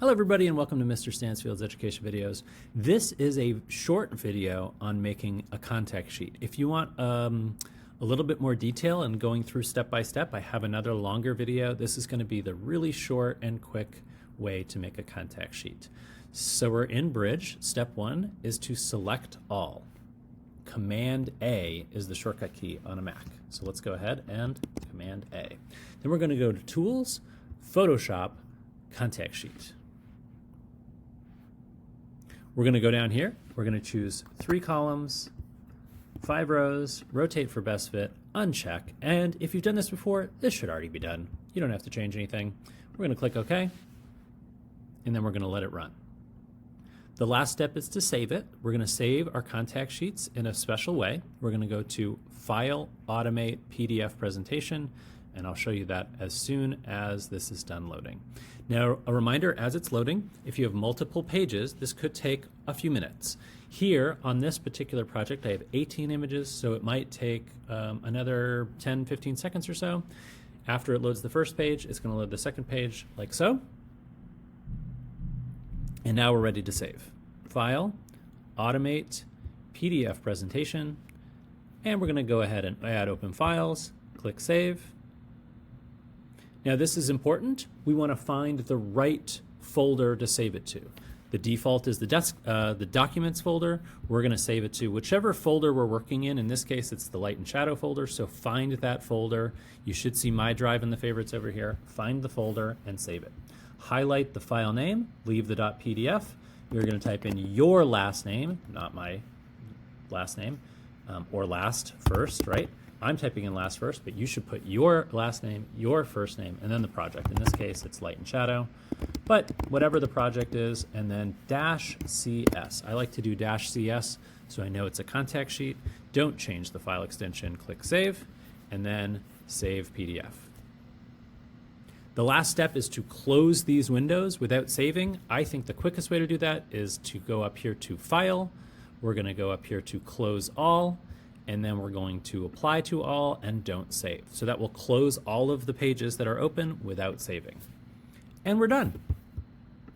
Hello everybody and welcome to Mr. Stansfield's Education Videos. This is a short video on making a contact sheet. If you want a little bit more detail and going through step by step, I have another longer video. This is going to be the really short and quick way to make a contact sheet. So we're in Bridge. Step one is to select all. Command A is the shortcut key on a Mac. So let's go ahead and Command A. Then we're going to go to Tools, Photoshop, Contact Sheet. We're going to go down here. We're going to choose 3 columns, 5 rows, rotate for best fit, uncheck. And if you've done this before, this should already be done. You don't have to change anything. We're going to click OK, and then we're going to let it run. The last step is to save it. We're going to save our contact sheets in a special way. We're going to go to File, Automate, PDF Presentation, and I'll show you that as soon as this is done loading. Now, a reminder as it's loading, if you have multiple pages, this could take a few minutes. Here on this particular project, I have 18 images, so it might take another 10-15 seconds or so. After it loads the first page, it's going to load the second page like so. And now we're ready to save. File, Automate, PDF Presentation, and we're going to go ahead and add open files, click Save. Now this is important. We want to find the right folder to save it to. The default is the Documents folder. We're going to save it to whichever folder we're working in. In this case, it's the Light and Shadow folder, so find that folder. You should see my drive in the favorites over here. Find the folder and save it. Highlight the file name, leave the .pdf. You're going to type in your last name, not my last name, or last first, right? I'm typing in last first, but you should put your last name, your first name, and then the project. In this case, it's Light and Shadow, but whatever the project is, and then -CS. I like to do -CS so I know it's a contact sheet. Don't change the file extension. Click Save, and then Save PDF. The last step is to close these windows without saving. I think the quickest way to do that is to go up here to File. We're going to go up here to Close All, and then we're going to Apply to All and Don't Save. So that will close all of the pages that are open without saving. And we're done.